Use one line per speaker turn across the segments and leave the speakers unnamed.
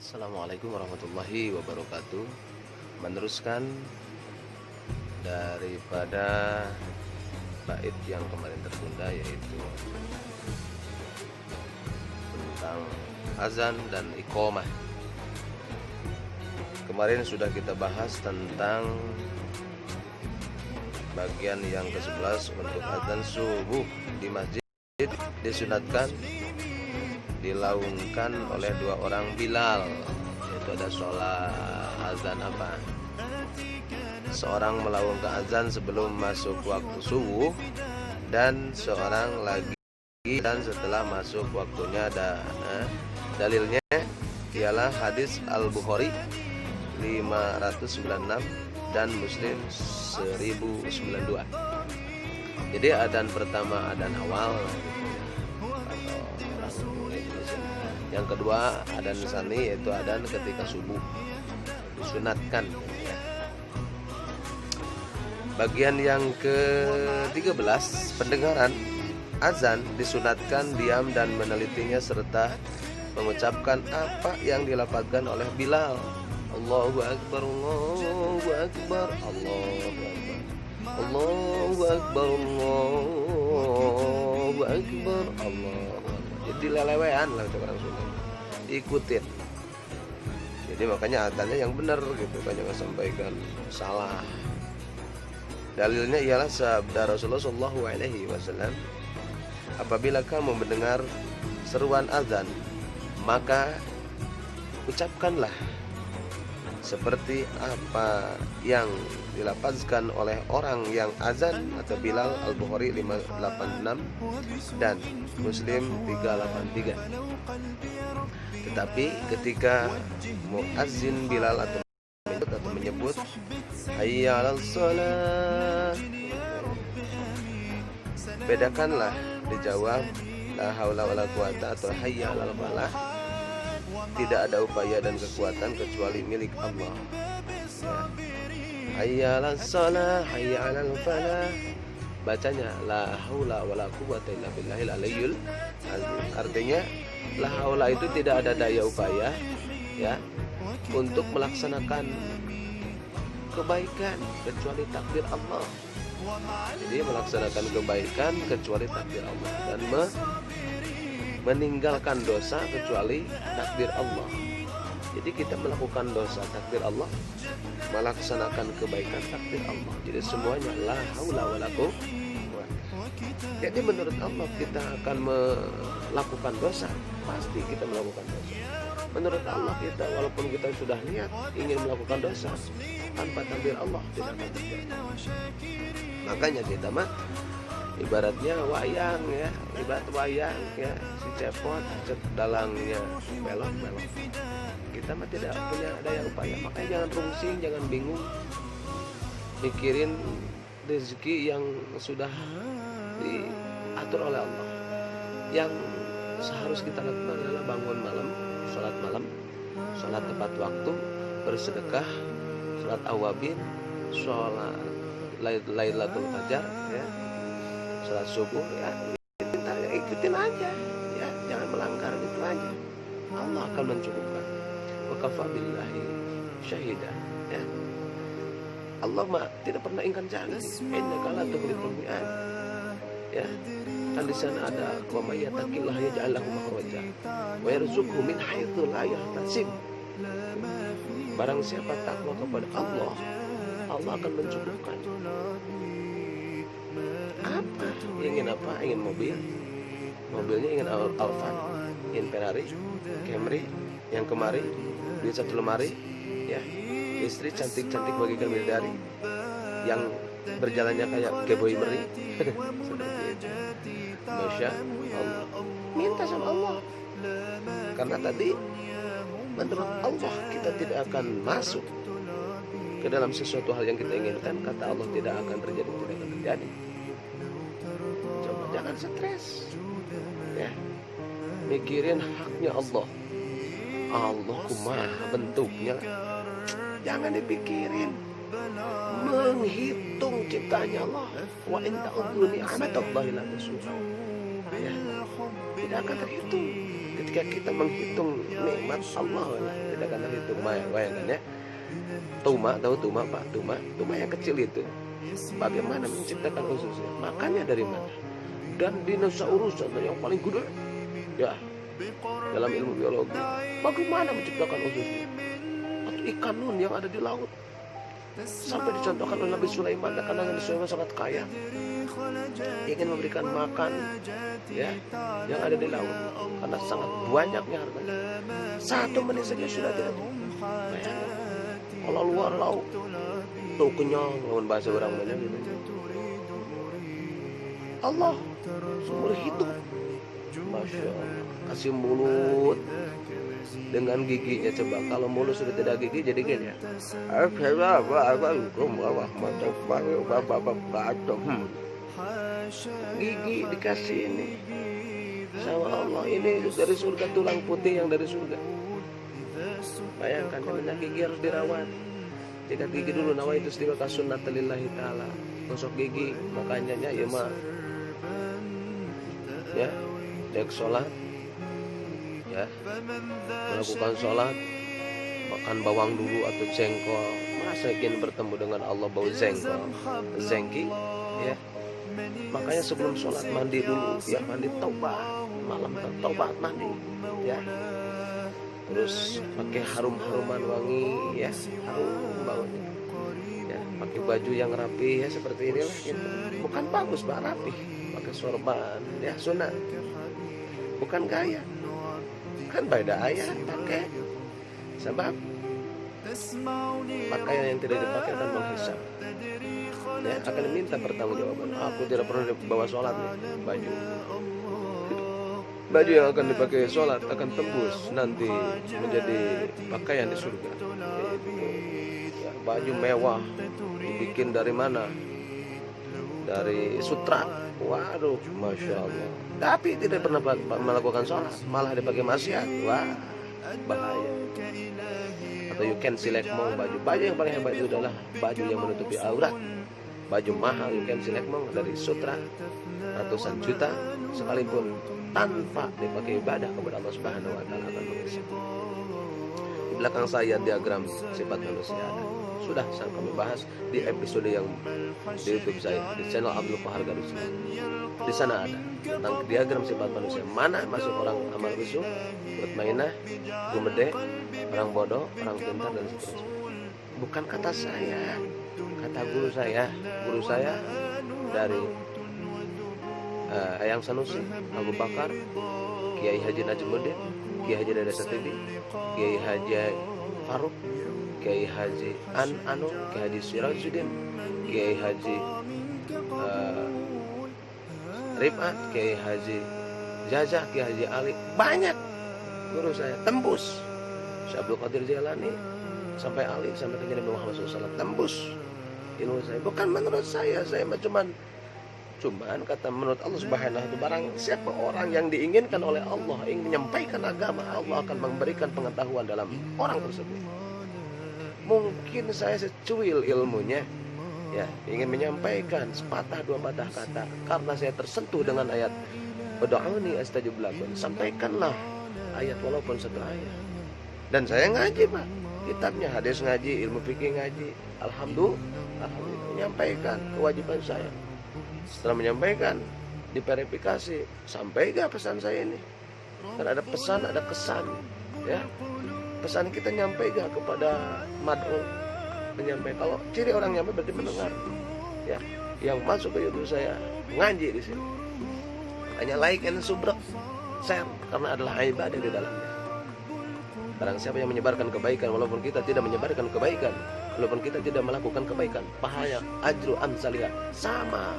Assalamualaikum warahmatullahi wabarakatuh. Meneruskan daripada bait yang kemarin tertunda, yaitu tentang azan dan iqamah. Kemarin sudah kita bahas tentang bagian yang ke-11 untuk azan subuh di masjid disunatkan dilaungkan oleh dua orang Bilal, yaitu ada sholat azan apa? Seorang melaungkan azan sebelum masuk waktu subuh dan seorang lagi dan setelah masuk waktunya. Ada dalilnya ialah hadis Al-Bukhari 596 dan Muslim 1092. Jadi adzan pertama adzan awal, yang kedua adzan sani, yaitu adzan ketika subuh disunatkan. Bagian yang ke-13, pendengaran azan disunatkan diam dan menelitinya serta mengucapkan apa yang dilafazkan oleh Bilal. Allahu Akbar, Allahu Akbar, Allahu Akbar, Allahu Akbar, Allahu Akbar, Allahu Akbar. Jadi lelewean lah itu orang Sunda, ikutin. Jadi makanya adzannya yang benar gitu kan, jangan sampaikan salah. Dalilnya ialah sabda Rasulullah SAW, apabila kamu mendengar seruan azan, maka ucapkanlah seperti apa yang dilafazkan oleh orang yang azan atau Bilal. Al-Bukhari 586 dan Muslim 383. Tetapi ketika muazzin Bilal atau menyebut hayya 'alal shalah, bedakanlah dijawab la haula wala quwata atau hayya 'alal falah. Tidak ada upaya dan kekuatan kecuali milik Allah. Hayya 'alal shalah, hayya 'alal falah. Bacanya la haula wala quwata illa billahil aliyyil azim. Artinya la haula itu tidak ada daya upaya ya untuk melaksanakan kebaikan kecuali takdir Allah. Jadi melaksanakan kebaikan kecuali takdir Allah, dan meninggalkan dosa kecuali takdir Allah. Jadi kita melakukan dosa takdir Allah, melaksanakan kebaikan takdir Allah. Jadi semuanya la haula wala quwwata. Jadi menurut Allah kita akan melakukan dosa, pasti kita melakukan dosa. Menurut Allah kita, walaupun kita sudah niat ingin melakukan dosa, tanpa takdir Allah tidak akan terjadi. Makanya kita mah ibaratnya wayang ya, ibarat wayang ya, si cepot dalangnya belok. Kita mah tidak punya daya upaya. Makanya jangan rungsing, jangan bingung mikirin rezeki yang sudah diatur oleh Allah. Yang seharus kita lakukan adalah bangun malam, sholat malam, sholat tepat waktu, bersedekah, sholat awabin, sholat Lailatul Fajar ya, sholat subuh ya, ikutin aja ya, jangan melanggar, itu aja. Allah akan mencukupkan. Wa kafa billahi syahida ya. Allah mah tidak pernah ingkar janji. Innaka la tukhliful mi'ad ya. Kan di sana ada wa may yattaqillah yaj'al lahu makhraja wa yarzuqhu min haitsu la yahtasib. Barang siapa takwa kepada Allah, Allah akan mencukupkan. Apa? Ingin apa? Ingin mobil? Mobilnya ingin Alphard, ingin Ferrari, Camry, yang kemari duit satu lemari ya. Istri cantik-cantik bagaikan bidadari yang berjalannya kayak Geboy Meri. Masya Allah. Minta sama Allah. Karena tadi menurut Allah kita tidak akan masuk ke dalam sesuatu hal yang kita inginkan. Kata Allah tidak akan terjadi, tidak akan terjadi. Coba jangan stres ya, mikirin haknya Allah. Allah kumaha bentuknya, jangan dipikirin. Menghitung ciptanya Allah. Wa in ta'udzu ni'matallahi la tuhsuha. Ya, tidak akan terhitung. Ketika ketika kita menghitung nikmat Allah, tidak akan hitung. Bayangkan ya, Tuma, tahu Tuma Pak? Tuma yang kecil itu bagaimana menciptakan ususnya, makannya dari mana, dan dinosaurus yang paling gede ya dalam ilmu biologi, bagaimana menciptakan ususnya, atau ikan nun yang ada di laut, sampai dicontohkan oleh Nabi Sulaiman, karena Nabi Sulaiman sangat kaya, ingin memberikan makan ya yang ada di laut karena sangat banyaknya hartanya. 1 menit saja sudah tidak cukup. Bayangkan kalau luar laut tuh kenyang, lawan bahasa orang banyak gitu. Allah seumur hidup, masya Allah, kasih mulut dengan giginya. Coba kalau mulut sudah tidak gigi jadi gini ya. Gigi dikasih ini sama Allah, ini dari surga, tulang putih yang dari surga. Bayangkan dengan gigi harus dirawat. Jika gigi dulu nawa itu sedikit sunnat lillahi ta'ala, gosok gigi, makanya ya mah ya dek sholat ya, melakukan sholat makan bawang dulu atau jengkol. Masa ingin bertemu dengan Allah bau jengkol, zengki ya. Makanya sebelum sholat mandi dulu ya, mandi taubat, malam taubat mandi ya, terus pakai harum-haruman wangi ya, harum baunya ya, pakai baju yang rapi ya, seperti inilah gitu. Bukan bagus Pak, rapi, pakai sorban ya, sunat, bukan gaya. Kan beda ayat pakai, sebab pakaian yang tidak dipakai akan menghisap ya, akan diminta pertanggungjawaban. Aku tidak pernah bawa sholat nih, baju yang akan dipakai sholat akan tembus nanti menjadi pakaian di surga. Ya, baju mewah dibikin dari mana? Dari sutra. Waduh, masya Allah. Tapi tidak pernah melakukan sholat, malah dipakai maksiat. Wah, bahaya. Atau you can select mau baju yang paling hebat itu adalah baju yang menutupi aurat. Baju mahal you can select mau dari sutra ratusan juta, sekalipun tanpa dipakai ibadah kepada Allah Subhanahu wa taala akan menghisap. Di belakang saya diagram sifat manusia ada. Sudah saya kami bahas di episode yang di YouTube saya, di channel Abdul Fahar Garus. Di sana ada tentang diagram sifat manusia. Mana masuk orang amal rusuh, mutmainah, gumede, orang bodoh, orang pintar dan seterusnya. Bukan kata saya, kata guru saya dari Ayang Sanusi, Abu Bakar, Kiai Haji Najmuddin, Kiai Haji Dada Satibi, Kiai Haji Faruk, Kiai Haji Anu, Kiai Haji Sirajuddin, Kiai Haji Rifat, Kiai Haji Jazah, Kiai Haji Ali. Banyak guru saya tembus. Syekh Abdul Qadir Jailani sampai Ali, sampai ke Nabi Muhammad SAW, tembus ilmu saya. Bukan menurut saya mah cuman kata menurut Allah Subhanahu wa taala, barang siapa orang yang diinginkan oleh Allah ingin menyampaikan agama, Allah akan memberikan pengetahuan dalam orang tersebut. Mungkin saya secuil ilmunya ya, ingin menyampaikan sepatah dua patah kata karena saya tersentuh dengan ayat ud'uni astajib lakum, sampaikanlah ayat walaupun satu ayat. Dan saya ngaji Pak, kitabnya hadis ngaji, ilmu fikih ngaji, alhamdulillah menyampaikan kewajiban saya. Setelah menyampaikan, diverifikasi, sampai gak pesan saya ini? Kan ada pesan, ada kesan ya. Pesan kita nyampe gak kepada mad'u penyampaian? Kalau ciri orang nyampe berarti mendengar ya. Yang masuk ke YouTube saya ngaji di sini, hanya like and subscribe, share, karena adalah ibadah di dalamnya. Barang siapa yang menyebarkan kebaikan, walaupun kita tidak menyebarkan kebaikan, walaupun kita tidak melakukan kebaikan, pahalanya ajru amsalihah sama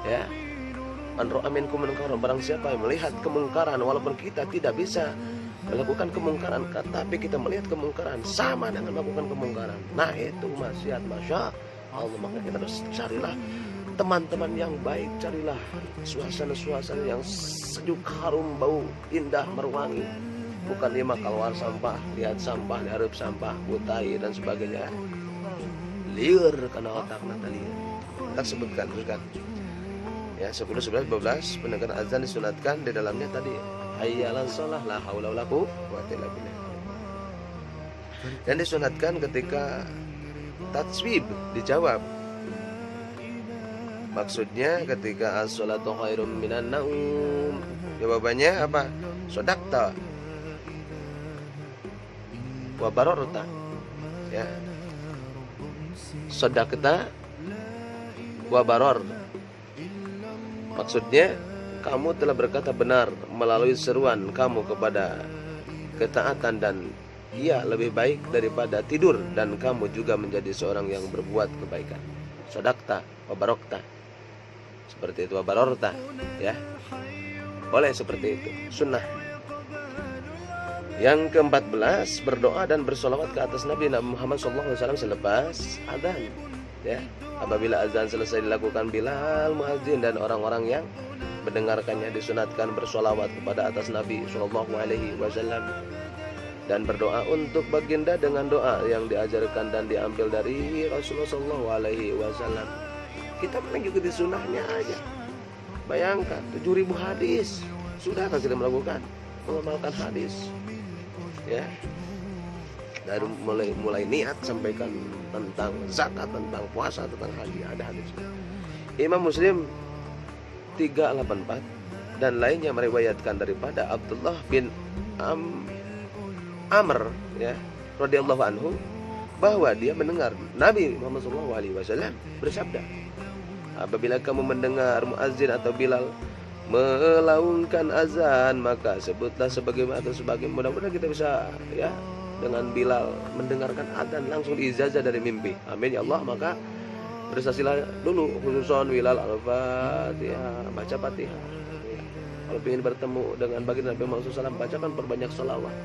ya. Man ra'a minkum munkaran, barang siapa yang melihat kemungkaran, walaupun kita tidak bisa melakukan kemungkaran, tapi kita melihat kemungkaran sama dengan melakukan kemungkaran. Nah itu maksiat, masya Allah. Maka kita harus carilah teman-teman yang baik, carilah suasana-suasana yang sejuk, harum, bau, indah, berwangi. Bukan lima keluar sampah, lihat sampah, diharap sampah, butai dan sebagainya. Liur karena otak liur. Kita sebutkan ya 10, 11, 12 pendengar azan disunatkan di dalamnya tadi hayya 'alas shalah, la haula wala quwwata illa billah. Dan disunatkan ketika tatswib dijawab. Maksudnya ketika as-sholatu khairum minan naum, jawabannya apa? Shadaqta wa bararta. Ya. Shadaqta wa barar. Maksudnya kamu telah berkata benar melalui seruan kamu kepada ketaatan, dan ia lebih baik daripada tidur, dan kamu juga menjadi seorang yang berbuat kebaikan. Shadaqta wa barakta. Seperti itu, wa bararta, ya. Boleh seperti itu, sunnah. Yang ke-14, berdoa dan bersolawat ke atas Nabi Muhammad SAW selepas azan, ya. Apabila azan selesai dilakukan Bilal, muadzin, dan orang-orang yang mendengarkannya, disunatkan bersolawat kepada atas Nabi SAW dan berdoa untuk baginda dengan doa yang diajarkan dan diambil dari Rasulullah SAW. Kita mengikuti sunnahnya aja. Bayangkan 7.000 hadis. Sudahkah kita mengamalkan hadis? Ya. Dari mulai niat sampaikan tentang zakat, tentang puasa, tentang haji, ada hadis. Imam Muslim 384 dan lainnya meriwayatkan daripada Abdullah bin Amr, ya, radhiyallahu anhu, bahwa dia mendengar Nabi Muhammad SAW bersabda, apabila kamu mendengar muazzin atau Bilal melaungkan azan, maka sebutlah sebagaimana atau sebagian. Mudah-mudahan kita bisa, ya, dengan Bilal mendengarkan azan langsung diijazah dari mimpi. Amin ya Allah. Maka bersaksilah dulu khususon Bilal al-Fatihah, baca Fatihah, ya. Kalau ingin bertemu dengan baginda Nabi Muhammad SAW, bacakan perbanyak sholawat.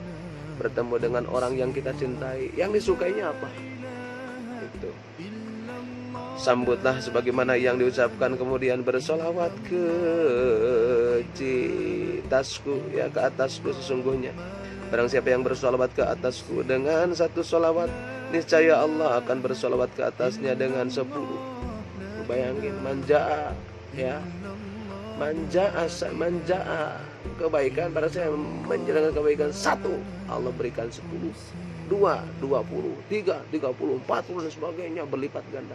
Bertemu dengan orang yang kita cintai, yang disukainya apa? Itu. Sambutlah sebagaimana yang diucapkan, kemudian bersolawat ke tasku, ya, ke atasku. Sesungguhnya barang siapa yang bersolawat ke atasku dengan 1 solawat, niscaya Allah akan bersolawat ke atasnya dengan 10. Bayangin, manja'a, ya, manja'a kebaikan, pada saya menjalankan kebaikan 1, Allah berikan 10, 2, 20, 3, 30, 40 dan sebagainya, berlipat ganda.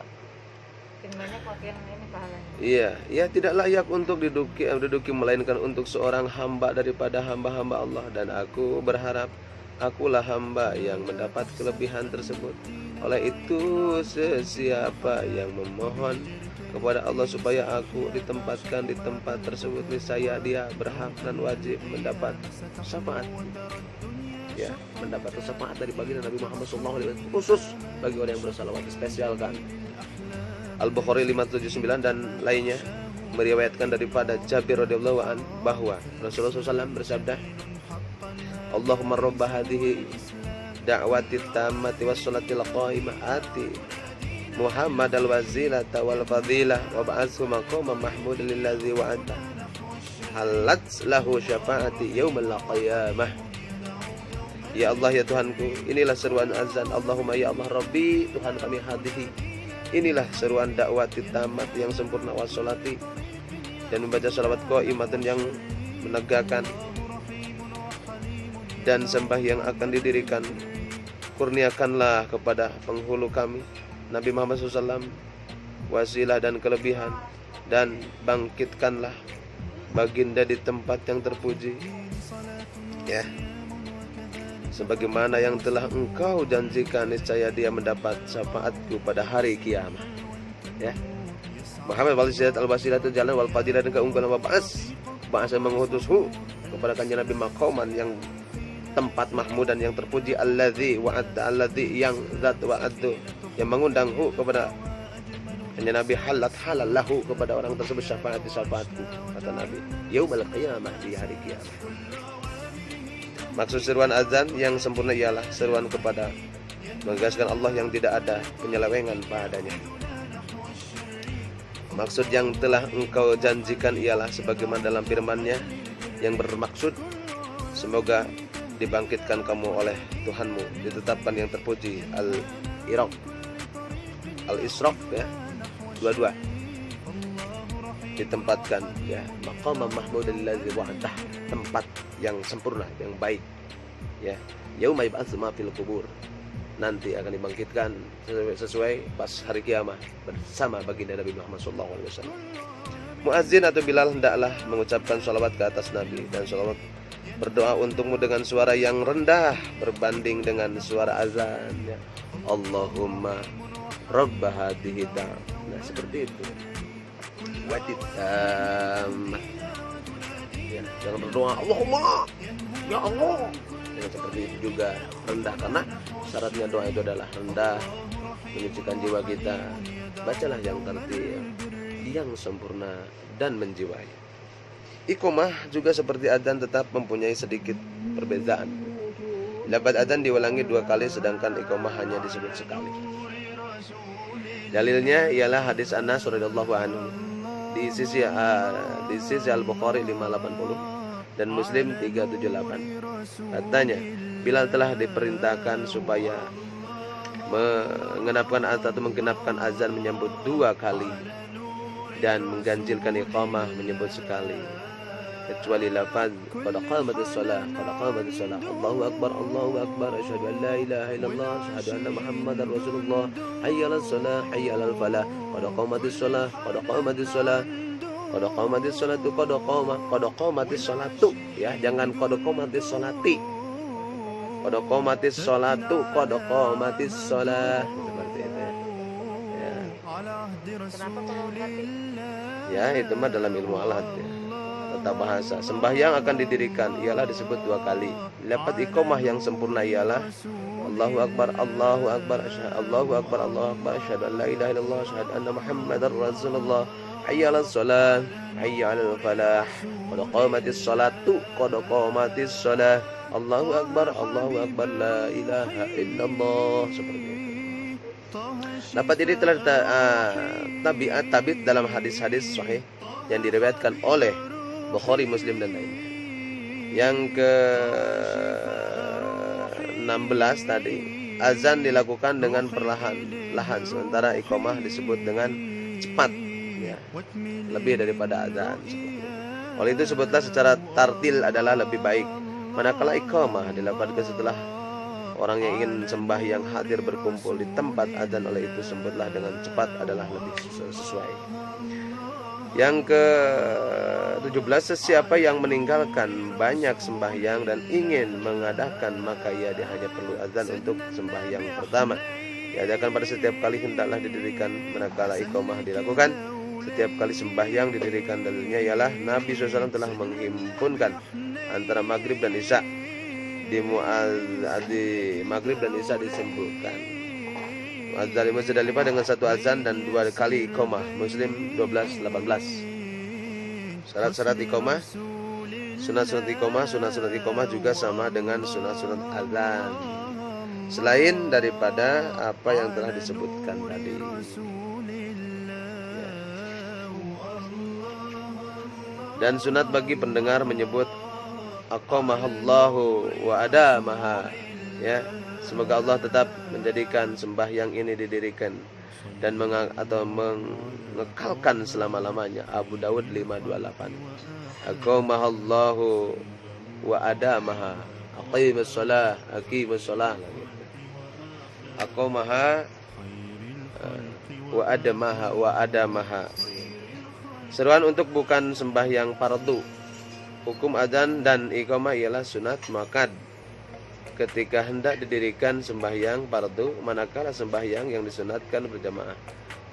Iya, ya, tidak layak untuk diduduki melainkan untuk seorang hamba daripada hamba-hamba Allah, dan aku berharap akulah hamba yang mendapat kelebihan tersebut. Oleh itu, sesiapa yang memohon kepada Allah supaya aku ditempatkan di tempat tersebut, niscaya dia berhak dan wajib mendapat syafaat, ya, mendapat syafaat dari baginda Nabi Muhammad SAW, khusus bagi orang yang bersalawat, spesialkan. Al-Bukhari 579 dan lainnya meriwayatkan daripada Jabir radhiyallahu an bahwa Rasulullah SAW bersabda, Allahumma rabba hadhihi da'wati tammati wassalatil qa'imah ati Muhammad al-wazilata wal fadilah wa ba'athu maqaman mahmudan lillazi wa'ata halat lahu syafaati yaumal qiyamah. Ya Allah, ya Tuhanku, inilah seruan azan. Allahumma ya Allah Rabbi, Tuhan kami hadihi, inilah seruan dakwati tamat yang sempurna, wassolati, dan membaca salawat qaimatan yang menegakkan, dan sembah yang akan didirikan. Kurniakanlah kepada penghulu kami Nabi Muhammad SAW wasilah dan kelebihan, dan bangkitkanlah baginda di tempat yang terpuji, ya, sebagaimana yang telah engkau janjikan, niscaya dia mendapat syafaatku pada hari kiamat, ya. Muhammad wal-Ziyadat al-Wasilah itu jalan wal-Fadilah, dan keunggulan bahasa mengutushu kepada kanjeng Nabi maqaman yang tempat mahmud dan yang terpuji, alladzi wa'adda, alladzi yang zat wa'addu, yang mengundanghu kepada kanjeng Nabi, halal lahu kepada orang tersebut syafaatku, kata Nabi, yaumal qiyamah, di hari kiamat. Maksud seruan azan yang sempurna ialah seruan kepada menegaskan Allah yang tidak ada penyelewengan padanya. Maksud yang telah engkau janjikan ialah sebagaimana dalam firman-Nya yang bermaksud, semoga dibangkitkan kamu oleh Tuhanmu, ditetapkan yang terpuji, Al-Isra, ya, 22 ditempatkan, ya, maqamam mahmudan lillazi wa'adah, tempat yang sempurna, yang baik. Ya, yauma yub'atsu ma fil qubur. Nanti akan dibangkitkan sesuai pas hari kiamat bersama baginda Nabi Muhammad SAW. Muazzin atau Bilal hendaklah mengucapkan sholawat ke atas Nabi dan sholawat berdoa untukmu dengan suara yang rendah berbanding dengan suara azan. Ya. Allahumma Rabb hadhihi da'wah. Nah, seperti itu. Wajib ya, jangan berdoa Allahumma ya Allah. Yang seperti itu juga rendah, karena syaratnya doa itu adalah rendah, menyucikan jiwa kita. Bacalah yang tertil, yang sempurna dan menjiwai. Iqamah juga seperti adzan tetap mempunyai sedikit perbedaan. Lafaz adzan diulangi 2 kali sedangkan iqamah hanya disebut sekali. Dalilnya ialah hadis Anas radhiyallahu anhu di sisi Al-Bukhari 580 dan Muslim 378. Katanya, Bilal telah diperintahkan supaya menggenapkan azan menyebut 2 kali dan mengganjilkan iqamah menyebut sekali, kecuali lafaz qad qamatis shalah, Allahu akbar, asyhadu an la ilaha illallah, asyhadu anna muhammadar rasulullah, hayya 'alas shalah, hayya 'alal falah, qad qamatis shalah, qad qamatis sholatu, ya, jangan qad qamatis sholati. Qad qamatis sholatu, qad qamatis shalah, seperti itu. Ya. Ya, itu mah dalam ilmu alat ya. Tata bahasa. Sembahyang akan didirikan ialah disebut 2 kali. Lafaz iqamah yang sempurna ialah Allahu akbar, Allahu akbar, asyhadu an la ilaha illallah, asyhadu anna muhammadar rasulullah, hayya 'alas shalah, hayya 'alal falah, qad qamatis sholatu, qad qamatis shalah, Allahu akbar, la ilaha illallah. Seperti itu. Lafaz ini telah tabit dalam hadis-hadis sahih yang diriwayatkan oleh Bukhari, Muslim dan lainnya. Yang ke-16 tadi, azan dilakukan dengan perlahan-lahan, sementara iqamah disebut dengan cepat, ya, lebih daripada azan. Oleh itu sebutlah secara tartil adalah lebih baik. Manakala iqamah dilafadzkan setelah orang yang ingin sembahyang hadir berkumpul di tempat azan, oleh itu sebutlah dengan cepat adalah lebih sesuai. Yang ke-17, sesiapa yang meninggalkan banyak sembahyang dan ingin mengadakan, maka ia hanya perlu azan untuk sembahyang pertama. Diadakan pada setiap kali hendaklah didirikan manakala iqamah dilakukan. Setiap kali sembahyang didirikan. Dalilnya ialah Nabi SAW telah menghimpunkan antara maghrib dan isya. Di maghrib dan isya disebutkan azan di Masjid Al-Ifah dengan 1 azan dan 2 kali iqamah. Muslim 1218. Syarat-syarat iqamah, sunat-sunat iqamah juga sama dengan sunat-sunat azan, selain daripada apa yang telah disebutkan tadi. Ya. Dan sunat bagi pendengar menyebut aqamahallahu wa adamaha, ya. Semoga Allah tetap menjadikan sembahyang ini didirikan dan mengekalkan selama-lamanya. Abu Dawud 528. Aqamahallahu wa adamaha, aqimus shalah, aqamaha wa adamaha. Seruan untuk bukan sembahyang fardu. Hukum adzan dan iqamah ialah sunat muakkad ketika hendak didirikan sembahyang fardu, manakala sembahyang yang disunatkan berjamaah.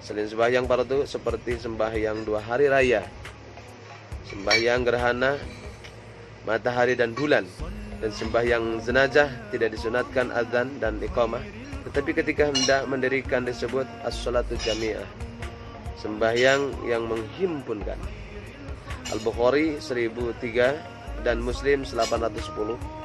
Selain sembahyang fardu seperti sembahyang 2 hari raya, sembahyang gerhana matahari dan bulan, dan sembahyang jenazah tidak disunatkan adzan dan iqamah. Tetapi ketika hendak mendirikan disebut as-sholatu jami'ah, sembahyang yang menghimpunkan. Al-Bukhari 1003 dan Muslim 810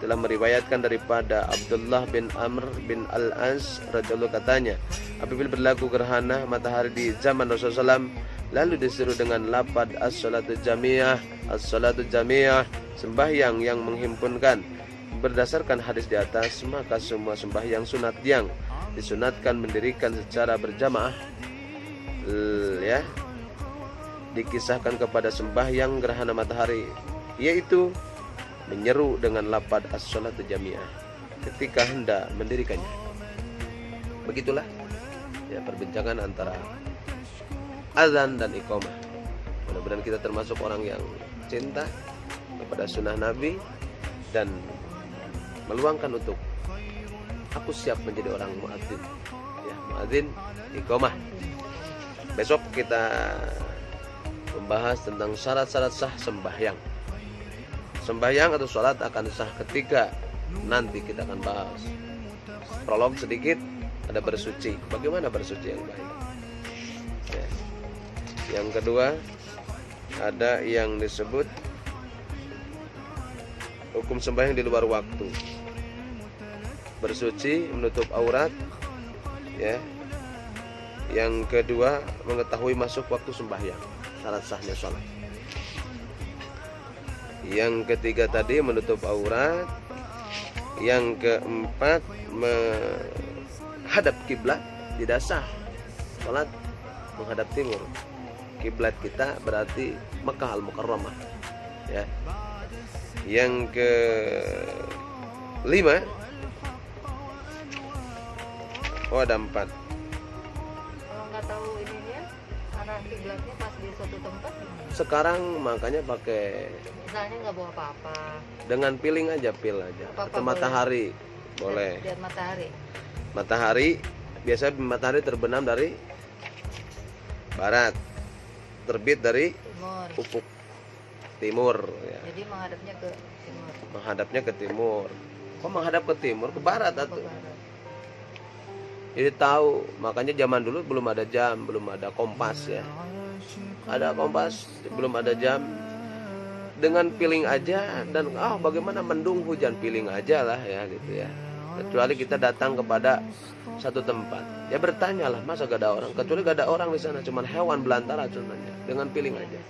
telah meriwayatkan daripada Abdullah bin Amr bin Al-As radhiyallahu katanya, apabila berlaku gerhana matahari di zaman Rasulullah SAW, lalu disuruh dengan lafaz as-sholatu jami'ah, sembahyang yang menghimpunkan. Berdasarkan hadis di atas, maka semua sembahyang sunat yang disunatkan mendirikan secara berjamaah, ya, dikisahkan kepada sembahyang gerhana matahari yaitu menyeru dengan lafaz as-sholatu jami'ah ketika hendak mendirikannya. Begitulah ya perbincangan antara azan dan iqamah. Mudah-mudahan kita termasuk orang yang cinta kepada sunnah Nabi dan meluangkan untuk aku siap menjadi orang muadzin. Ya, muadzin iqamah. Besok kita membahas tentang syarat-syarat sah sembahyang. Sembahyang atau sholat akan sah ketika nanti kita akan bahas. Prolog sedikit, ada bersuci. Bagaimana bersuci yang baik? Ya. Yang kedua, ada yang disebut hukum sembahyang di luar waktu. Bersuci, menutup aurat, ya. Yang kedua, mengetahui masuk waktu sembahyang, syarat sahnya sholat. Yang ketiga tadi menutup aurat. Yang keempat menghadap kiblat, tidak sah sholat menghadap timur. Kiblat kita berarti Mekah Al-Mukarramah, ya. Yang kelima, ada 4.
Kalau nggak tahu ininya arah kiblatnya pas di suatu tempat,
Sekarang makanya pakai
misalnya nggak bawa apa-apa,
dengan piling aja, pil aja.
Apa-apa
Atau matahari boleh.
lihat matahari.
Matahari biasa matahari terbenam dari barat, terbit dari
Timur.
ufuk timur, ya.
Jadi menghadapnya ke timur.
Menghadapnya ke timur. Kok menghadap ke timur? Ke barat
Ke
atau?
barat.
Jadi tahu, makanya zaman dulu belum ada jam, belum ada kompas, ya. Ada kompas, belum ada jam. Dengan piling aja, dan bagaimana mendung hujan, piling aja lah, ya, gitu ya. Kecuali kita datang kepada satu tempat, ya bertanyalah, masa gak ada orang? Kecuali gak ada orang di sana, cuman hewan belantara contohnya, dengan piling aja.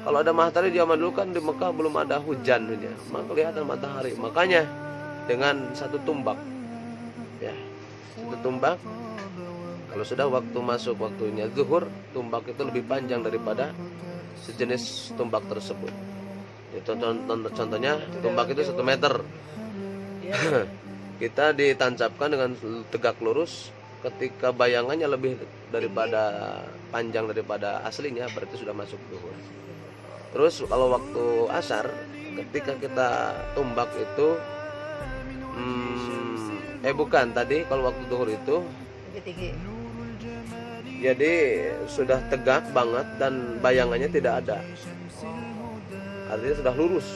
Kalau ada matahari zaman dulu kan di Mekah belum ada hujan, ya, maka kelihatan matahari. Makanya dengan satu tumbak, ya, satu tumbak. Kalau sudah waktu masuk waktunya zuhur, tumbak itu lebih panjang daripada sejenis tumbak tersebut. Ya, contohnya tumbak itu 1 meter. Kita ditancapkan dengan tegak lurus. Ketika bayangannya lebih daripada panjang daripada aslinya, berarti sudah masuk zuhur. Terus kalau waktu asar, ketika kita tumbak itu bukan tadi, kalau waktu zuhur itu
Lebih tinggi.
jadi sudah tegak banget dan bayangannya tidak ada. Artinya sudah lurus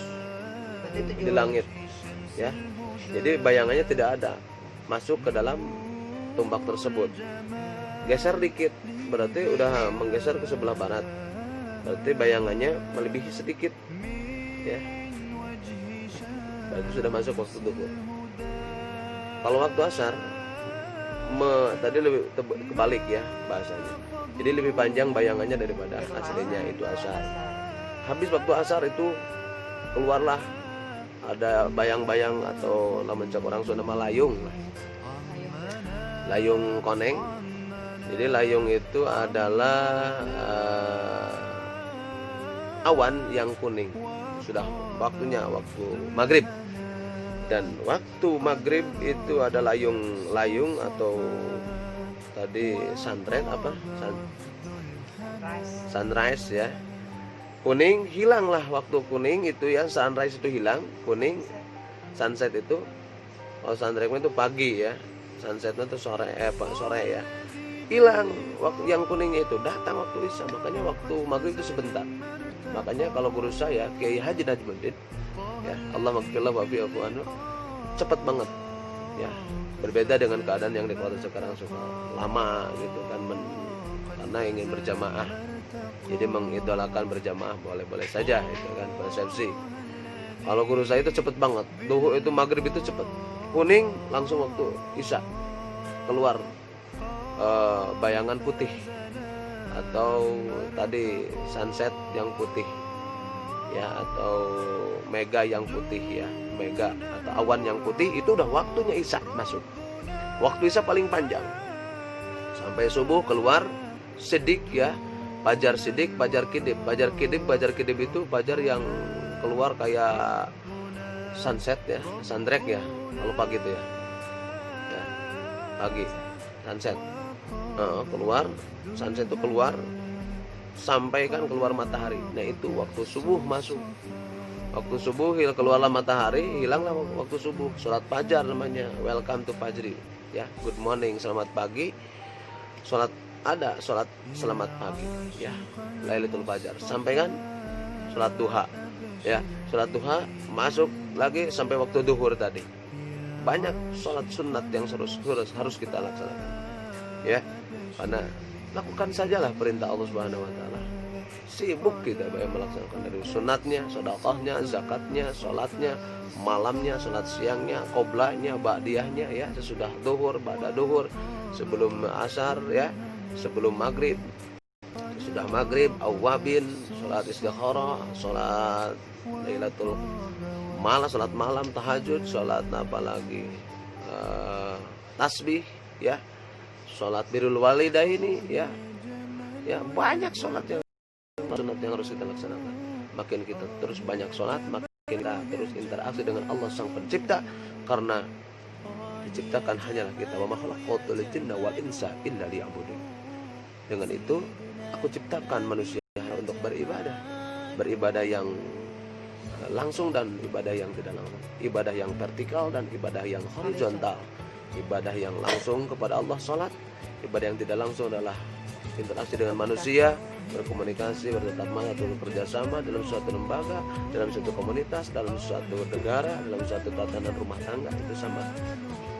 Berarti itu
di
juga
langit, ya. Jadi bayangannya tidak ada masuk ke dalam tumbak tersebut. Geser dikit, berarti udah menggeser ke sebelah barat. Berarti bayangannya melebihi sedikit, ya. Berarti sudah masuk waktu zuhur. Kalau waktu asar tadi lebih kebalik, ya, bahasanya. Jadi lebih panjang bayangannya daripada aslinya, itu asar. Habis waktu asar itu keluarlah ada bayang-bayang atau namanya orang Sunda layung. Layung koneng. Jadi layung itu adalah awan yang kuning. Sudah waktunya waktu maghrib. Dan waktu maghrib itu ada layung atau tadi sunrise apa? Sunrise, ya. Kuning hilanglah waktu kuning itu, ya. Sunrise itu hilang, kuning. Sunset itu, kalau sunrise itu pagi, ya. Sunsetnya itu sore ya. Hilang waktu yang kuningnya itu, datang waktu isya. Makanya waktu maghrib itu sebentar. Makanya kalau guru saya Kiai Haji Najmuddin, ya, Allah maghfirlah wa bi'afu anhu, cepat banget, ya. Berbeda dengan keadaan yang di kota sekarang suka lama gitu kan, karena ingin berjamaah. Jadi mengidolakan berjamaah boleh-boleh saja, itu kan persepsi. Kalau guru saya itu cepet banget, duhur itu maghrib itu cepet, kuning langsung waktu isya keluar bayangan putih atau tadi sunset yang putih, ya, atau mega yang putih, ya, mega atau awan yang putih, itu udah waktunya isya masuk. Waktu isya paling panjang sampai subuh keluar sidik, ya, fajar sidik, fajar kidib. Fajar kidib itu fajar yang keluar kayak sunset ya, sunrise ya, kalau pagi itu ya, pagi sunset. Keluar sunset itu keluar sampai kan keluar matahari. Nah itu waktu subuh masuk. Waktu subuh keluarlah matahari, hilanglah waktu subuh. Sholat fajar namanya, welcome to fajri ya, good morning, selamat pagi. Sholat selamat pagi ya, Lailatul Fajar. Sampai kan sholat duha ya, sholat duha masuk lagi sampai waktu duhur tadi. Banyak sholat sunat yang harus kita laksanakan ya, karena lakukan sajalah perintah Allah Subhanahu wa taala. Sibuk kita banyak melaksanakan dari sunatnya, sedekahnya, zakatnya, sholatnya, malamnya, sholat siangnya, qoblahnya, ba'diyahnya ya, sesudah duhur, ba'da duhur, sebelum asar ya, sebelum maghrib, sesudah maghrib, awwabin, sholat istikharah, sholat lailatul malam, sholat malam, tahajud, sholat apa lagi, tasbih ya, sholat birrul walidaini ya, banyak sholat yang harus kita laksanakan. Makin kita terus banyak sholat, makin kita terus interaksi dengan Allah Sang Pencipta, karena diciptakan hanyalah kita. Wa ma khalaqtul jinna wal insa illa liya'budun. Dengan itu aku ciptakan manusia untuk beribadah yang langsung dan ibadah yang tidak langsung, ibadah yang vertikal dan ibadah yang horizontal. Ibadah yang langsung kepada Allah sholat, ibadah yang tidak langsung adalah interaksi dengan manusia, berkomunikasi, bertatap muka, bekerja sama dalam suatu lembaga, dalam suatu komunitas, dalam suatu negara, dalam suatu tatanan rumah tangga. Itu sama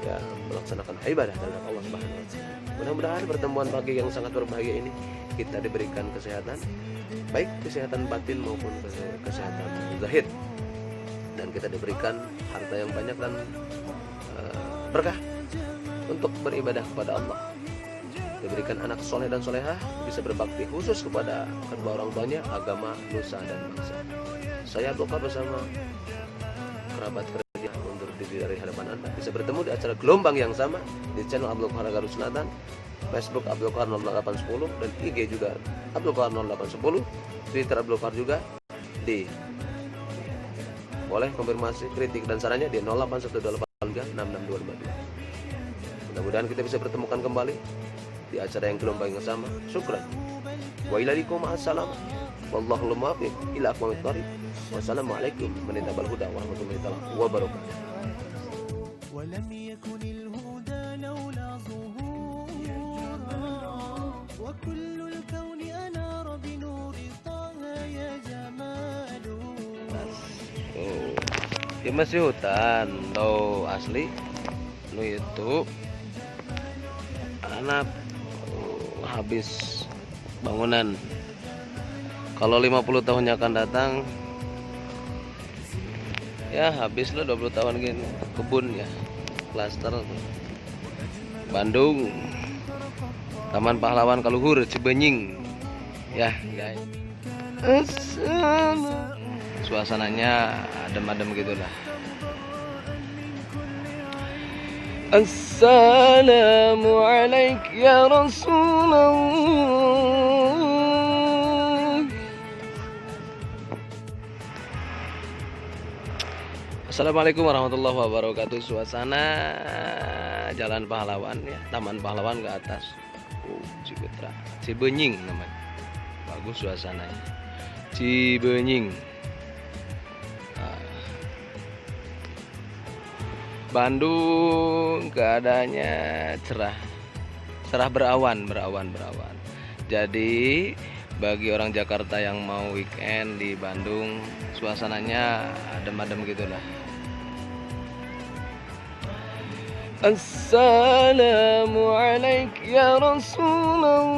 ya, melaksanakan ibadah terhadap Allah Subhanahu wa taala. Mudah-mudahan pertemuan pagi yang sangat berbahagia ini kita diberikan kesehatan, baik kesehatan batin maupun kesehatan zahir, dan kita diberikan harta yang banyak dan berkah untuk beribadah kepada Allah. Diberikan anak soleh dan solehah, bisa berbakti khusus kepada kedua orang tuanya, agama, nusa dan bangsa. Saya Abdul bersama kerabat kerja undur diri dari hadapan Anda. Bisa bertemu di acara gelombang yang sama di channel Abdul Qahar Garut Selatan, Facebook Abdul Qahar 0810, dan IG juga Abdul Qahar 0810, Twitter Abdul Qahar juga. Boleh konfirmasi, kritik dan sarannya di 0818366252. Mudah-mudahan kita bisa bertemukan kembali di acara yang gelombang yang sama. Syukran. Wa ilaikum assalam. Wallahu muwaffiq ila aqwamit thoriq. Wassalamualaikum warahmatullahi wabarakatuh. ولم يكن الهدى لولا ظهورا وكل الكون أنار بنور طه يا جمال. Ini masih hutan, lo asli, lo itu anak habis bangunan. Kalau 50 tahunnya akan datang, ya habis lo 20 tahun gini kebun ya, klaster Bandung, Taman Pahlawan Kaluhur, Cibenying ya guys. Suasananya adem-adem gitulah. Assalamualaikum ya Rasulullah. Assalamualaikum warahmatullahi wabarakatuh. Suasana Jalan Pahlawan ya, Taman Pahlawan ke atas. Ciputra, Cibenying namanya. Bagus suasananya. Cibenying. Bandung keadaannya cerah berawan. Jadi bagi orang Jakarta yang mau weekend di Bandung, suasananya adem-adem gitulah. Assalamualaikum ya Rasulullah.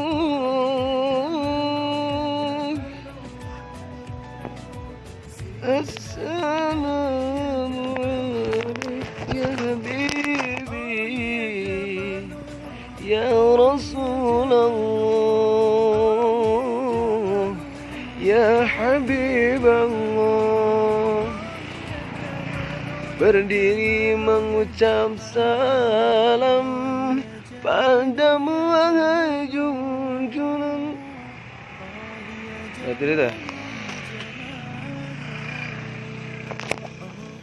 Assalamualaikum ya Habibi ya Rasulullah ya Habibullah. Berdiri mengucap salam padamu wahai junjungan. Itu dah.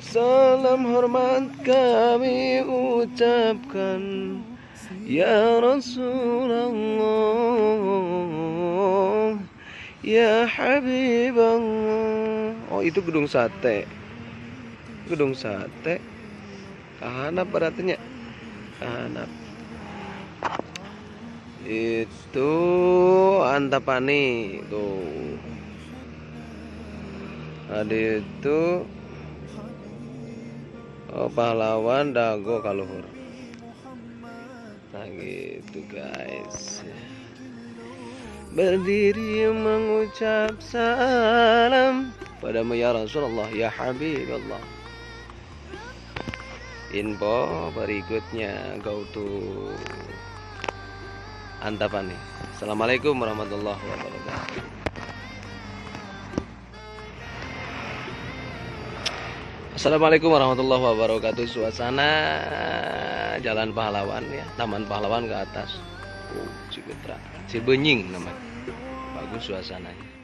salam hormat kami ucapkan ya Rasulullah, ya Habiballah. Oh, itu gedung sate. Gedung sate. Kahanap berarti kahanap. Itu Antapani tuh. Ada itu pahlawan Dago Kaluhur. Nah gitu guys. Berdiri mengucap salam padamu ya Rasulullah, ya Habiballah. Info berikutnya go to Antapani. Assalamualaikum warahmatullahi wabarakatuh. Assalamualaikum warahmatullahi wabarakatuh. Suasana Jalan Pahlawan ya, Taman Pahlawan ke atas. Ciputra, Cibenying namanya. Bagus suasananya.